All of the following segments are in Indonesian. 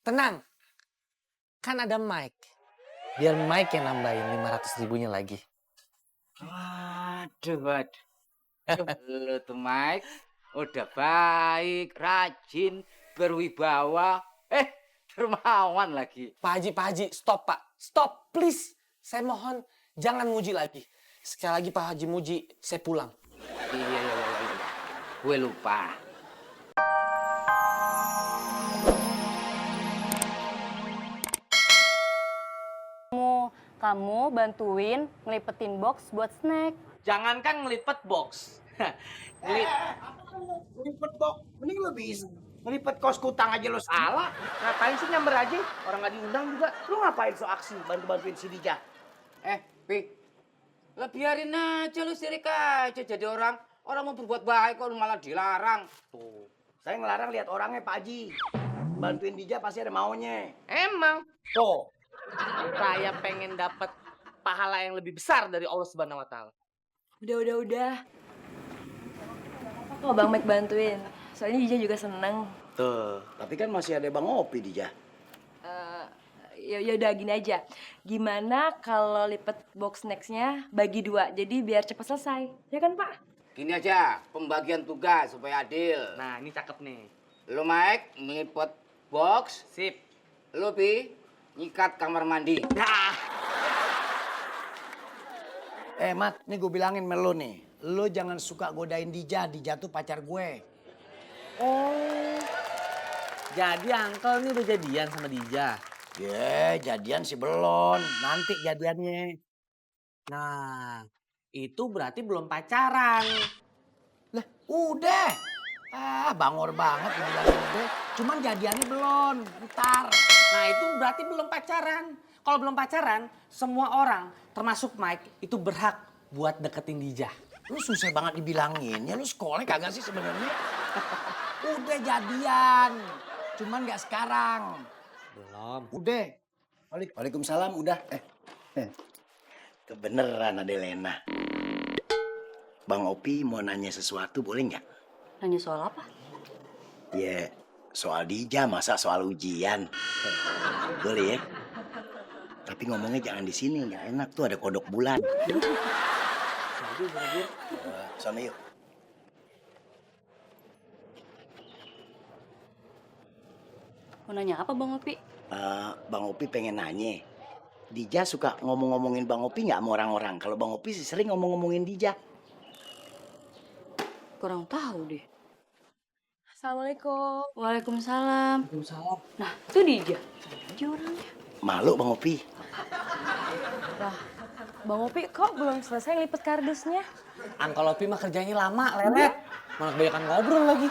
Tenang, kan ada Mike. Biar Mike yang nambahin 500 ribunya lagi. Waduh. Lu tuh Mike, udah baik, rajin, berwibawa, dermawan lagi. Pak Haji, stop Pak. Stop, please. Saya mohon, jangan muji lagi. Sekali lagi Pak Haji muji, saya pulang. Iya. Gue lupa. Kamu bantuin ngelipetin box buat snack. Jangankan ngelipet box. Ngelipet box, mending lo bisa. Ngelipet kos kutang aja lo salah. Ngapain sih nyamber aja? Orang nggak diundang juga. Lo ngapain so aksi bantu-bantuin si Dija? Pi, lah biarin aja lu sirik aja jadi orang. Orang mau berbuat baik kok lu malah dilarang. Tuh, saya ngelarang lihat orangnya Pak Haji. Bantuin Dija pasti ada maunya. Emang Tuh, saya pengen dapat pahala yang lebih besar dari Allah Subhanahu wa taala. Udah. Kok Bang Mike bantuin? Soalnya Jija juga seneng. tuh. Tapi kan masih ada Bang Opi Dija. Ya udah gini aja. Gimana kalau lipet box snacksnya bagi 2? Jadi biar cepat selesai. Ya kan Pak? Gini aja, pembagian tugas supaya adil. Nah, ini cakep nih. Lu Mike ngelipet box, Sip. lu Pi nyikat kamar mandi. Mat, nih gue bilangin sama lo nih. Lo jangan suka godain Dija, Dija tuh pacar gue. Oh. Jadi Uncle nih udah jadian sama Dija. Jadian sih belum. Nanti jadiannya. Nah, itu berarti belum pacaran. Lah, udah. Bangor banget dibilang udah. Cuman jadiannya belum. Ntar. Nah, itu berarti belum pacaran. Kalau belum pacaran, semua orang, termasuk Mike, itu berhak buat deketin Dija. Lu susah banget dibilangin. Ya lu sekolah kagak sih sebenarnya? Udah jadian. Cuman nggak sekarang. Belum. Udah. Waalaikumsalam, udah. Kebeneran ada Lena. Bang Opi mau nanya sesuatu boleh nggak? Nanya soal apa? Ya, soal Dija masa soal ujian. Boleh ya? Tapi ngomongnya jangan di sini, nggak enak tuh ada kodok bulan. Sana yuk. Mau nanya apa Bang Opi? Bang Opi pengen nanya. Dija suka ngomong-ngomongin Bang Opi nggak sama orang-orang? Kalau Bang Opi sih sering ngomong-ngomongin Dija. Kurang tahu deh. Assalamualaikum. Waalaikumsalam. Waalaikumsalam. Nah, itu Dija. Sana aja orangnya. Malu Bang Opi. Lah, Bang Opi kok belum selesai ngelipet kardusnya? Uncle Opi mah kerjanya lama, lelet. Malah kebanyakan ngobrol lagi.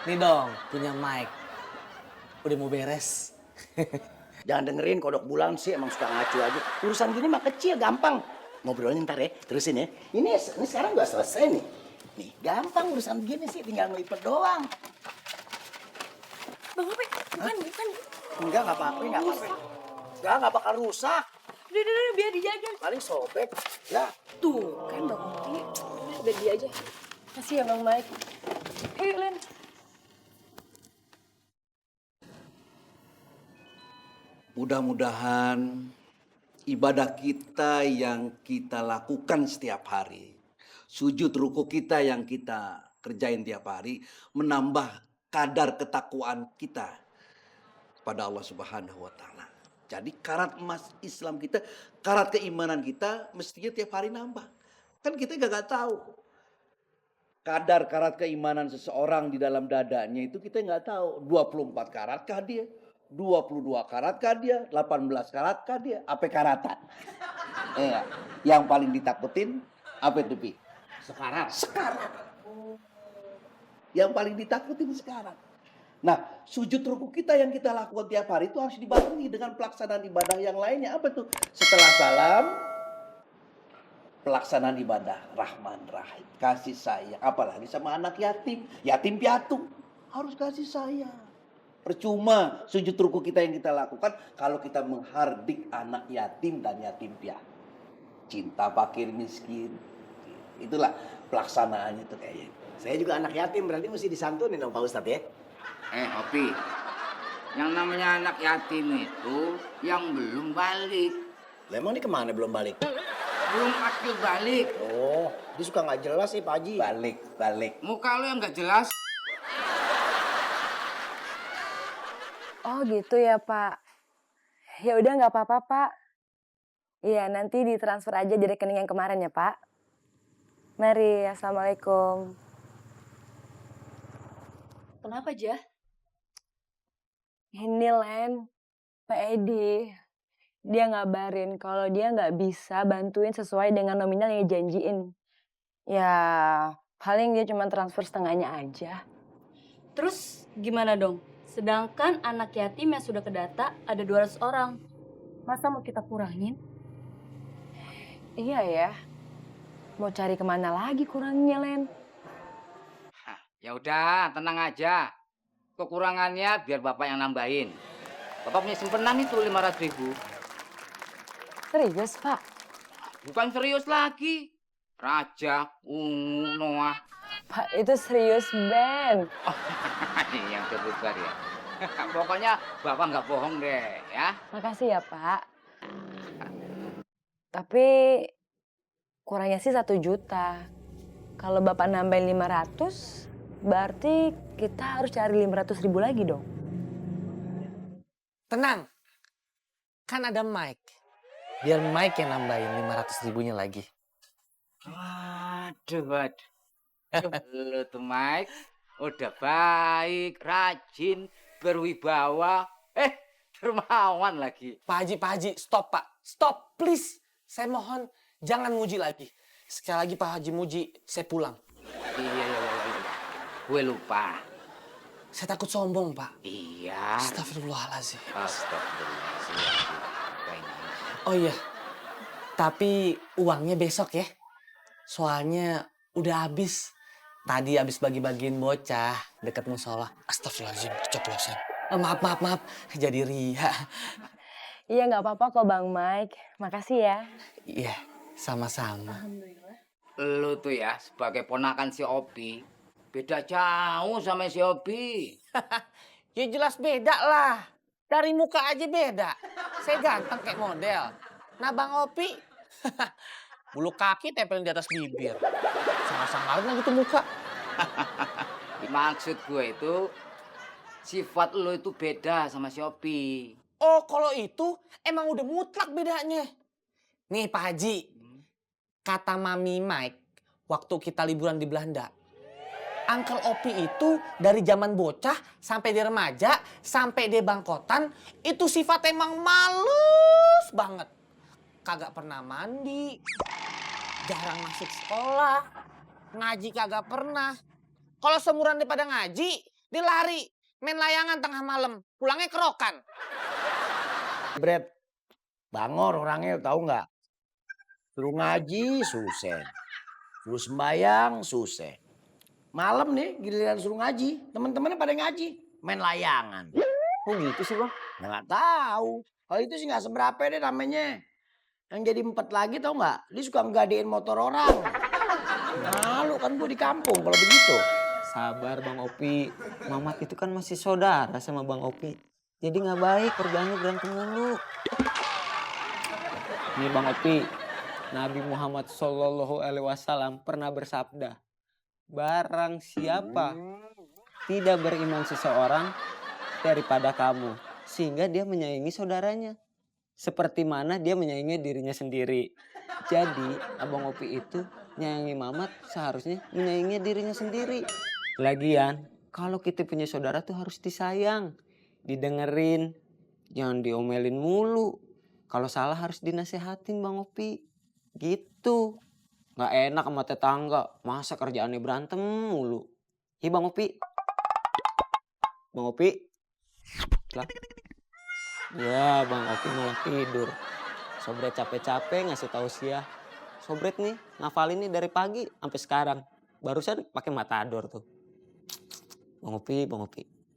Nih dong, punya Mike. Udah mau beres. Jangan dengerin kodok bulan sih, emang suka ngacu aja. Urusan gini mah kecil, gampang. Ngobrolnya ntar ya, terusin ya. Ini sekarang udah selesai nih. Nih, gampang urusan gini sih, tinggal ngelipet doang. Bang Opi, bukan. Enggak apa-apa, enggak apa-apa. Enggak bakal rusak. Udah, biar dijaga. Paling sobek. Lah, Tuh, kan Bang Opi. Udah dia aja. Kasih ya Bang Mike. Ayo, Len. Mudah-mudahan ibadah kita yang kita lakukan setiap hari, sujud ruku kita yang kita kerjain tiap hari, menambah kadar ketakwaan kita pada Allah Subhanahu wa Ta'ala. Jadi karat emas Islam kita, karat keimanan kita mestinya tiap hari nambah. Kan kita gak tahu kadar karat keimanan seseorang di dalam dadanya itu kita nggak tahu. 24 karatkah dia? 22 karatkah dia? 18 karatkah dia? Apa karatan? Yang paling ditakutin apa itu, Pi? Sekarang. Yang paling ditakutin sekarang. Nah, sujud ruku kita yang kita lakukan tiap hari itu harus dibarengi dengan pelaksanaan ibadah yang lainnya. Apa tuh? Setelah salam, pelaksanaan ibadah Rahman Rahim, kasih sayang, apalagi sama anak yatim, yatim piatu, harus kasih sayang. Percuma sujud ruku kita yang kita lakukan kalau kita menghardik anak yatim dan yatim piatu. Cinta fakir miskin. Itulah pelaksanaannya tuh kayaknya. saya juga anak yatim, berarti mesti disantunin dong Pak Ustadz ya? Opi, Yang namanya anak yatim itu yang belum balik. Lah emang ini kemana belum balik? Belum akil balik. Oh, dia suka nggak jelas sih Pak Haji. Balik. Muka lu yang nggak jelas. Oh gitu ya Pak. Ya udah nggak apa-apa Pak. Iya nanti ditransfer aja di rekening yang kemarin ya Pak. Mari, assalamualaikum. Kenapa Jah? Ini Len, Pak Edi. Dia ngabarin kalau dia nggak bisa bantuin sesuai dengan nominal yang dijanjiin. Ya paling dia cuma transfer setengahnya aja. Terus gimana dong? Sedangkan anak yatim yang sudah kedata ada 200 orang. Masa mau kita kurangin? Iya ya. Mau cari kemana lagi kurangnya, Len? Ya udah, tenang aja. Kekurangannya biar bapak yang nambahin. Bapak punya simpenan itu 500.000. Serius, Pak? Bukan serius lagi. Raja, Ungu, Noah. Pak, itu serius, Ben. Oh, yang terbuka ya. Pokoknya bapak nggak bohong deh, ya. Makasih ya, Pak. Tapi kurangnya sih 1 juta. Kalau Bapak nambahin 500, berarti kita harus cari 500.000 lagi dong. Tenang. Kan ada Mike. Biar Mike yang nambahin 500.000-nya lagi. Waduh. Lu tuh Mike, udah baik, rajin, berwibawa, dermawan lagi. Pak Haji, stop Pak. Stop, please. Saya mohon, jangan muji lagi. Sekali lagi Pak Haji muji, saya pulang. Iya. Gue lupa. Saya takut sombong, Pak. Iya. Astagfirullahaladzim. Astagfirullahaladzim. Oh iya, tapi uangnya besok ya. Soalnya udah habis. Tadi habis bagi-bagiin bocah dekat musola. Astagfirullahaladzim, keceplosan. Maaf. Jadi ria. Iya, nggak apa-apa kok Bang Mike. Makasih ya. Iya, sama-sama. Lu tuh ya sebagai ponakan si Opi, beda jauh sama si Opi. Ya jelas beda lah. Dari muka aja beda. Saya ganteng kayak model. Nah Bang Opi, bulu kaki tempelin di atas bibir. Sangar-sangarin lah gitu muka. Maksud gue itu, sifat lu itu beda sama si Opi. Oh kalau itu emang udah mutlak bedanya. Nih Pak Haji, kata Mami Mike waktu kita liburan di Belanda. Uncle Opi itu dari zaman bocah sampai dia remaja, sampai dia bangkotan, itu sifat emang males banget. Kagak pernah mandi, jarang masuk sekolah, ngaji kagak pernah. Kalau seumuran dia pada ngaji, dia lari, main layangan tengah malam, pulangnya kerokan. Bret, bangor orangnya tahu nggak? Suruh ngaji susah, suruh sembayang susah. Malam nih giliran suruh ngaji, teman-temannya pada ngaji, main layangan. Oh gitu sih Bang? Ya nggak tahu. Kalau itu sih nggak seberapa deh namanya. Yang jadi 4 lagi tau nggak? Dia suka nggadein motor orang. Malu kan gue di kampung kalau begitu. Sabar Bang Opi, Mamat itu kan masih saudara sama Bang Opi. Jadi nggak baik kerjanya berantem mulu. Nih Bang Opi, Nabi Muhammad SAW pernah bersabda, barang siapa tidak beriman seseorang daripada kamu, sehingga dia menyayangi saudaranya. Seperti mana dia menyayangi dirinya sendiri. Jadi Abang Opi itu nyayangi Mamat seharusnya menyayangi dirinya sendiri. Lagian kalau kita punya saudara tuh harus disayang, didengerin, jangan diomelin mulu. Kalau salah harus dinasehatin Bang Opi. Gitu. Gak enak sama tetangga, masa kerjaannya berantem mulu. Iya Bang Opi. Bang Opi. Lah. Ya Bang Opi malah tidur. Sobret capek-capek ngasih tahu Sia. Sobret nih ngafalin nih dari pagi sampai sekarang. Barusan pakai matador tuh. Bang Opi.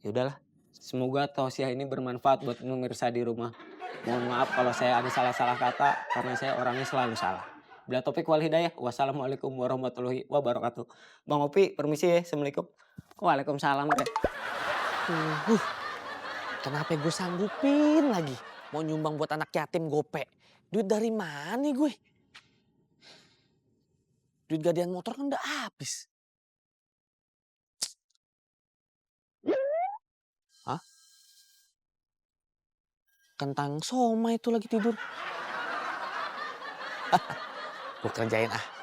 Yaudahlah. Semoga tausiah ini bermanfaat buat pemirsa di rumah. Mohon maaf kalau saya ada salah-salah kata karena saya orangnya selalu salah. Bila topik wal hidayah. Wassalamualaikum warahmatullahi wabarakatuh. Bang Opi permisi ya. Assalamualaikum. Waalaikumsalam. Kenapa gue sanggupin lagi mau nyumbang buat anak yatim gope? Duit dari mana nih gue? Duit gadean motor kan udah habis. Hah? Kentang soma itu lagi tidur. Gue kerjain ah.